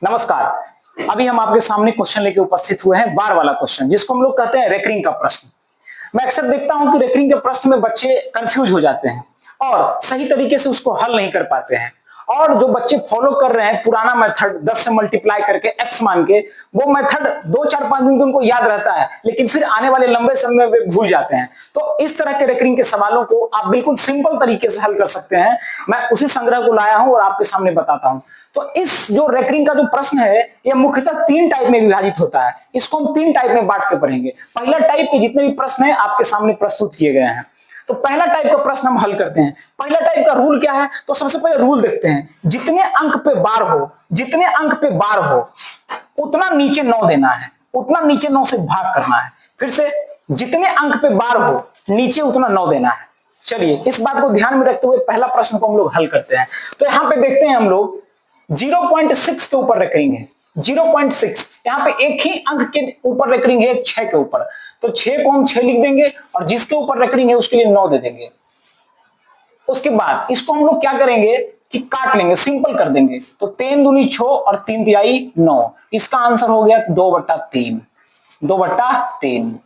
नमस्कार। अभी हम आपके सामने क्वेश्चन लेके उपस्थित हुए हैं, बार वाला क्वेश्चन, जिसको हम लोग कहते हैं रेकरिंग का प्रश्न। मैं अक्सर देखता हूं कि रेकरिंग के प्रश्न में बच्चे कंफ्यूज हो जाते हैं और सही तरीके से उसको हल नहीं कर पाते हैं। और जो बच्चे फॉलो कर रहे हैं पुराना मेथड 10 से मल्टीप्लाई करके x मान के, वो मेथड 2-4-5 दिन उनको याद रहता है, लेकिन फिर आने वाले लंबे समय में भूल जाते हैं। तो इस तरह के रेकरिंग के सवालों को आप बिल्कुल सिंपल तरीके से हल कर सकते हैं। मैं उसी संग्रह को लाया हूं और आपके सामने बताता हूं। तो इस जो रेकरिंग का जो प्रश्न है, यह मुख्यतः 3 टाइप में विभाजित होता है। इसको हम 3 टाइप में बांट के पढ़ेंगे। पहला टाइप के जितने भी प्रश्न है आपके सामने प्रस्तुत किए गए हैं। तो पहला टाइप का प्रश्न हम हल करते हैं। पहला टाइप का रूल क्या है, तो सबसे पहले रूल देखते हैं। जितने अंक पे बार हो, जितने अंक पे बार हो उतना नीचे 9 देना है, उतना नीचे 9 से भाग करना है। फिर से, जितने अंक पे बार हो नीचे उतना 9 देना है। चलिए इस बात को ध्यान में रखते हुए पहला प्रश्न को हम लोग हल करते हैं। तो यहां पे देखते हैं हम लोग 0.6 के ऊपर रेकरिंग है। 0.6 यहां पे एक ही अंक के ऊपर रेकरिंग है, 6 के ऊपर। तो 6 को हम 6 लिख देंगे और जिसके ऊपर रेकरिंग है उसके लिए 9 दे देंगे। उसके बाद इसको हम लोग क्या करेंगे कि काट लेंगे, सिंपल कर देंगे। तो 3 दूनी 6 और 3 तिहाई 9। इसका आंसर हो गया 2/3। 2/3।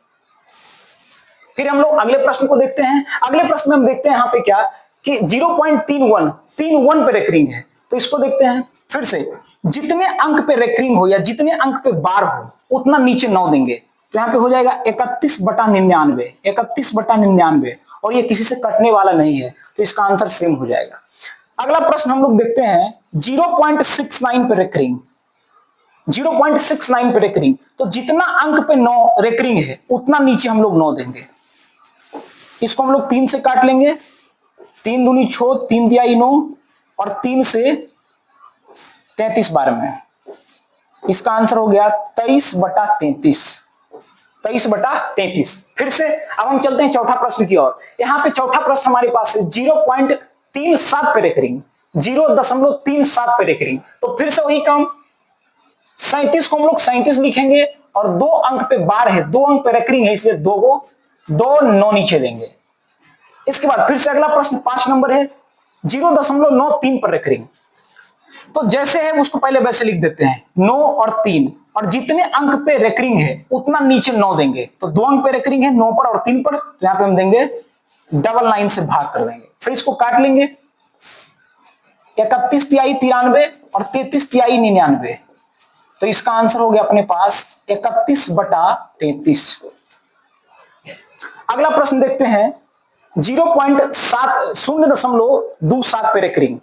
फिर हम लोग अगले प्रश्न को देखते हैं। अगले प्रश्न में हम देखते हैं यहां पे क्या कि 0.31 पे रेकरिंग है। तो इसको देखते हैं फिर से। जितने अंक पे रेकरिंग हो या जितने अंक पे बार हो उतना नीचे 9 देंगे। तो यहां पे हो जाएगा 31/99। 31/99 और ये किसी से कटने वाला नहीं है, तो इसका आंसर सेम हो जाएगा। अगला प्रश्न हम लोग देखते हैं 0.69 पे रेकरिंग। 0.69 पे रेकरिंग, तो जितना अंक पे 9 रेकरिंग है उतना नीचे हम लोग 9 देंगे। इसको हम लोग 3 से काट लेंगे। 3 दूनी 6, 3 तिहाई 9 और 3 से 33 बार में। इसका आंसर हो गया 23/33। 23/33। फिर से अब हम चलते हैं चौथा प्रश्न की ओर। यहां पे चौथा प्रश्न हमारे पास है 0.37 पे रेकरिंग। 0.37 पे रेकरिंग, तो फिर से वही काम। 37 को हम लोग 37 लिखेंगे और 2 अंक पे बार है, 2 अंक पे रेकरिंग है, इसलिए 2 को 2 9 नीचे देंगे। इसके बाद फिर से अगला प्रश्न 5 नंबर है 0.93 पर रेकरिंग। तो जैसे है उसको पहले वैसे लिख देते हैं, 9 और 3, और जितने अंक पे रेकरिंग है उतना नीचे 9 देंगे। तो 2 अंक पे रेकरिंग है 9 पर और 3 पर, तो यहां पे हम देंगे 9 से भाग कर देंगे। फिर इसको काट लेंगे। 31 तिहाई 93 और 33 तिहाई 99। तो इसका आंसर हो गया अपने पास 31/33। अगला प्रश्न देखते हैं 0.27 पे रेकरिंग।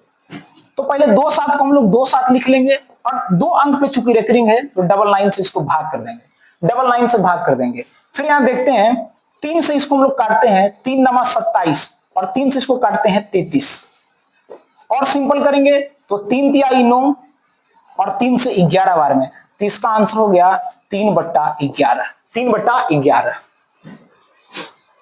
तो पहले 2/7 को हम लोग 2/7 लिख लेंगे और 2 अंक पे चूंकि रेकरिंग है तो 9 से इसको भाग कर देंगे। 9 से भाग कर देंगे। फिर यहां देखते हैं 3 से इसको हम लोग काटते हैं, 3 नमा 27 और 3 से इसको काटते हैं 33 और सिंपल करेंगे तो 3 तिहाई 9 और 3 से 11 बार में। तो इसका आंसर हो गया 3/11। 3/11।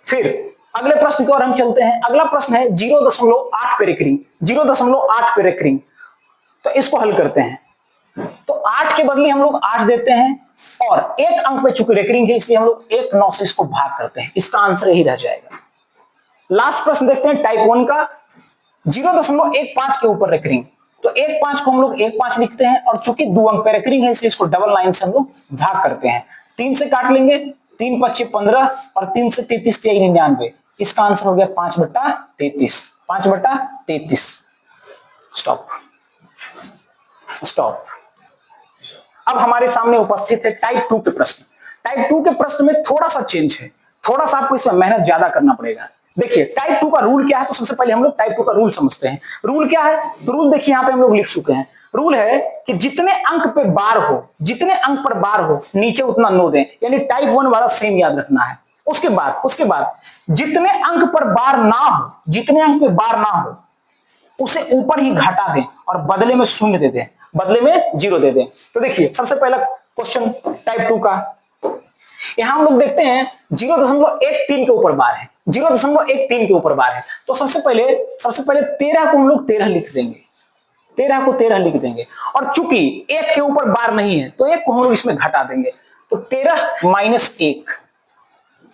फिर अगले प्रश्न की ओर हम चलते हैं। अगला प्रश्न है 0.8 पे रेकरिंग। 0.8 पे रेकरिंग, तो इसको हल करते हैं। तो 8 के बदले हम लोग 8 देते हैं और 1 अंक पे चूंकि रेकरिंग है इसलिए हम लोग 1 9 से इसको भाग करते हैं। इसका आंसर यही रह जाएगा। लास्ट प्रश्न देखते हैं टाइप 1 का 0.15 के ऊपर रेकरिंग। तो 1.5 को हम लोग 1.5 लिखते हैं और चूंकि 2 अंक पे रेकरिंग है इसलिए इसको 9 से हम लोग भाग करते हैं। 3 से काट लेंगे, 3×5 = 15 और 3 से 33 तिहाई 99। इसका आंसर हो गया 5/33। 5/33। स्टॉप। स्टॉप। अब हमारे सामने उपस्थित है टाइप 2 के प्रश्न। टाइप 2 के प्रश्न में थोड़ा सा चेंज है, थोड़ा सा आपको इसमें मेहनत ज्यादा करना पड़ेगा। देखिए टाइप 2 का रूल क्या है, तो सबसे पहले हम लोग टाइप 2 का रूल समझते हैं। रूल क्या है, तो रूल देखिए यहां पे हम लोग लिख चुके हैं। रूल है कि जितने अंक पे बार हो, जितने अंक पर बार हो नीचे उतना 9 दें, यानी टाइप 1 वाला सेम याद रखना है। उसके बाद जितने अंक पर बार ना हो, जितने अंक पे बार ना हो उसे ऊपर ही घटा दें और बदले में 0 दे दें, बदले में 0 दे दें। तो देखिए सबसे पहला क्वेश्चन टाइप 2 का, यहां हम लोग देखते हैं 0.13 के ऊपर बार है। 0.13 के ऊपर बार है, तो सबसे पहले 13 को हम लोग 13 लिख देंगे। 13 को 13 लिख देंगे और चूंकि 1 के ऊपर बार नहीं है तो 1 को हम लोग इसमें घटा देंगे। तो 13 - 1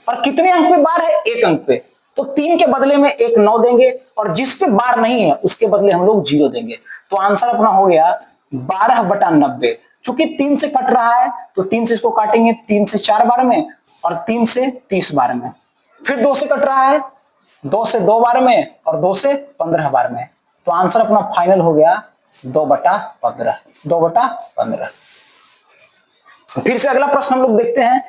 और कितने अंक पे बार है, 1 अंक पे, तो 3 के बदले में 1 9 देंगे और जिस पे बार नहीं है उसके बदले हम लोग 0 देंगे। तो आंसर अपना हो गया 12/90। चूंकि 3 से कट रहा है तो 3 से इसको काटेंगे 3 से 4 बार में और 3 से 30 बार में। फिर 2 से कट रहा है 2 से 2 बार में और 2 से 15 बार में। तो आंसर अपना फाइनल हो गया 2/15। 2/15। फिर से अगला प्रश्न हम लोग देखते हैं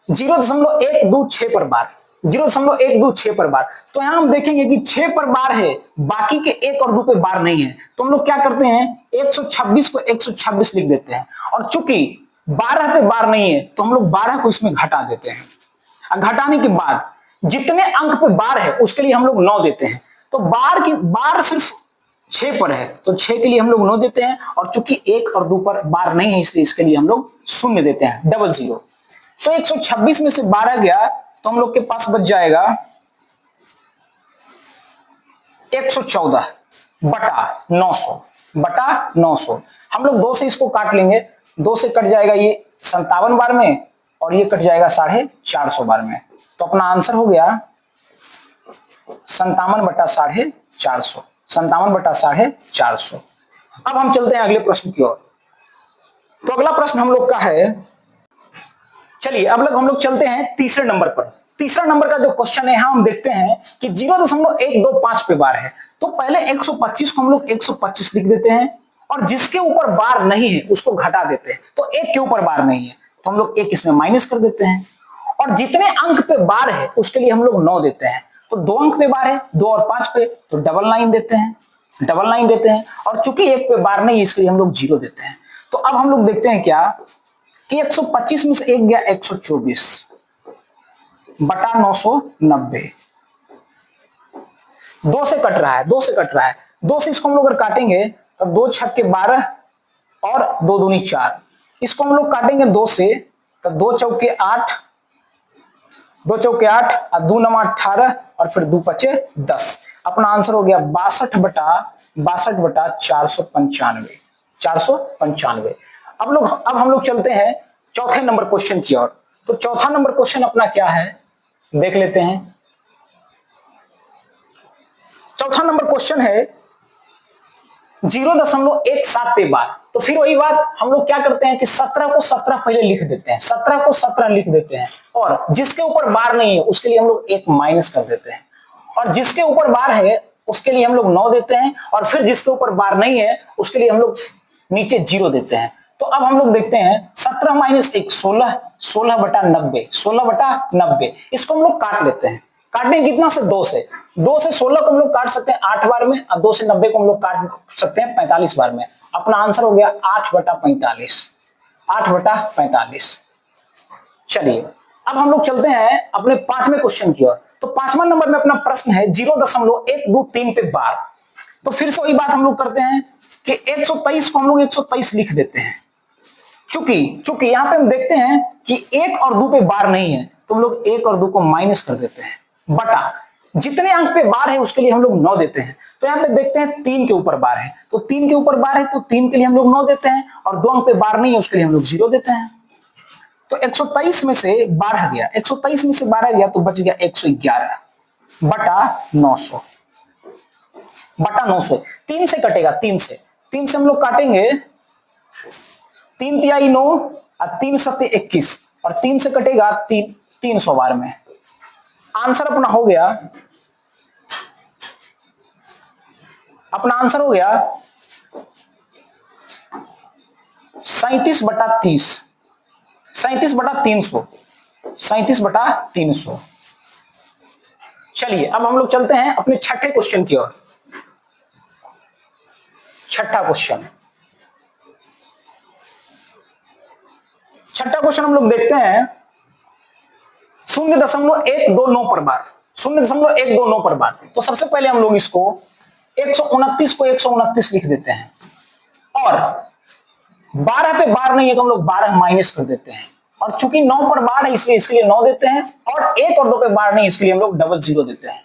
0.126 पर बार। 0.126 पर बार। तो यहां हम देखेंगे कि 6 पर बार है, बाकी के 1 और 2 पे बार नहीं है। तो हम लोग क्या करते हैं 126 को 126 लिख देते हैं। और चूंकि 12 पे बार नहीं है तो हम लोग 12 को इसमें घटा देते हैं। और घटाने के बाद जितने अंक पे बार है उसके लिए हम लोग 9 देते हैं। तो बार सिर्फ 6 पर है तो 6 के लिए हम लोग 9 देते हैं। और चूंकि 1 और 2 पर बार नहीं है इसलिए इसके लिए हम लोग 0 देते हैं, 00। तो 126 में से 12 गया तो हम लोग के पास बच जाएगा 114/900। हम लोग 2 से इसको काट लेंगे, 2 से कट जाएगा ये 57 बार में और ये कट जाएगा 450 बार में। तो अपना आंसर हो गया 57/450। 57/450। अब हम चलते हैं अगले प्रश्न की ओर। तो अगला प्रश्न हम लोग का है, चलिए अब हम लोग चलते हैं तीसरे नंबर पर। तीसरा नंबर का जो क्वेश्चन है यहां हम देखते हैं कि 0.125 पे बार है। तो पहले 125 को हम लोग 125 लिख देते हैं और जिसके ऊपर बार नहीं है उसको घटा देते हैं। तो 1 के ऊपर बार नहीं है तो हम लोग 1 इसमें माइनस कर देते हैं। और जितने अंक पे बार है उसके लिए हम लोग 9 देते हैं। तो 2 अंक पे बार है 2 और 5 पे तो 999 देते हैं, 999 देते हैं। और चूंकि 1 पे बार नहीं है इसके लिए हम लोग 0 देते हैं। तो अब हम लोग देखते हैं क्या कि 125 में से 1 गया 124/990। 2 से कट रहा है, 2 से कट रहा है। 2 से इसको हम लोग अगर काटेंगे तो 2 छक्के 12 और 2 दूनी 4। इसको हम लोग काटेंगे 2 से तो 2 चौके 8, 2 चौके 8 और 2 नमा 18 और फिर 2 पचे 10। अपना आंसर हो गया 62/495। 495। अब हम लोग चलते हैं चौथे नंबर क्वेश्चन की ओर। तो चौथा नंबर क्वेश्चन अपना क्या है देख लेते हैं। चौथा नंबर क्वेश्चन है 0.17 पे बार। तो फिर वही बात हम लोग क्या करते हैं कि 17 को 17 पहले लिख देते हैं, 17 को 17 लिख देते हैं। और जिसके ऊपर बार नहीं है उसके लिए हम लोग 1 माइनस कर देते हैं। और जिसके ऊपर बार है उसके लिए हम लोग 9 देते हैं। और फिर जिसके ऊपर बार नहीं है उसके लिए हम लोग नीचे 0 देते हैं। तो अब हम लोग देखते हैं 17 माइनस 1 16, 16/90, 16/90। इसको हम लोग काट लेते हैं। काटने कितना से 2 से 16 को हम लोग काट सकते हैं 8 बार में और 2 से 90 को हम लोग काट सकते हैं 45 बार में। अपना आंसर हो गया 8/45। 8/45। चलिए अब हम लोग चलते हैं अपने 5वें क्वेश्चन की ओर। तो 5वां नंबर में अपना प्रश्न है 0.123 पे बार। तो फिर से वही बात हम लोग करते हैं कि 123 को हम लोग 123 लिख देते हैं। चूंकि यहां पे हम देखते हैं कि 1 और 2 पे बार नहीं है तो हम लोग 1 और 2 को माइनस कर देते हैं बटा जितने अंक पे बार है उसके लिए हम लोग 9 देते हैं। तो यहाँ पे देखते हैं 3 के ऊपर बार है तो 3 के ऊपर बार है तो 3 के लिए हम लोग 9 देते हैं। और 2 अंक पे बार नहीं है उसके लिए हम लोग 0 देते हैं। तो 123 में से 12 गया, 123 में से 12 गया तो बच गया 111/900। 3 से कटेगा, 3 से हम लोग काटेंगे 3 तिहाई 9 और 3 सत्ते 21 और 3 से कटेगा 300 बार में। आंसर अपना हो गया 37/30, 37/300, 37/300। चलिए अब हम लोग चलते हैं अपने छठे क्वेश्चन की ओर। छठा क्वेश्चन हम लोग देखते हैं 0.129 पर बार। 0.129 पर बार। तो सबसे पहले हम लोग इसको 129 को 129 लिख देते हैं। और 12 पे बार नहीं है तो हम लोग 12 माइनस कर देते हैं। और चूंकि 9 पर बार है इसलिए इसके लिए 9 देते हैं। और 1 और 2 पे बार नहीं इसके लिए हम लोग 00 देते हैं।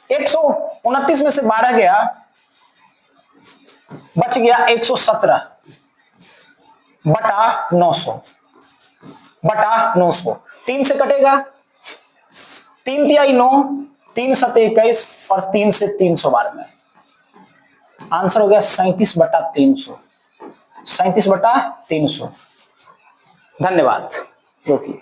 129 में से 12 गया, बच गया 117/900। 3 से कटेगा 3 तिहाई 9, 3 सत्ते 21 और 3 से 300 बार में। आंसर हो गया 37/300, 37/300। धन्यवाद। रोकिए।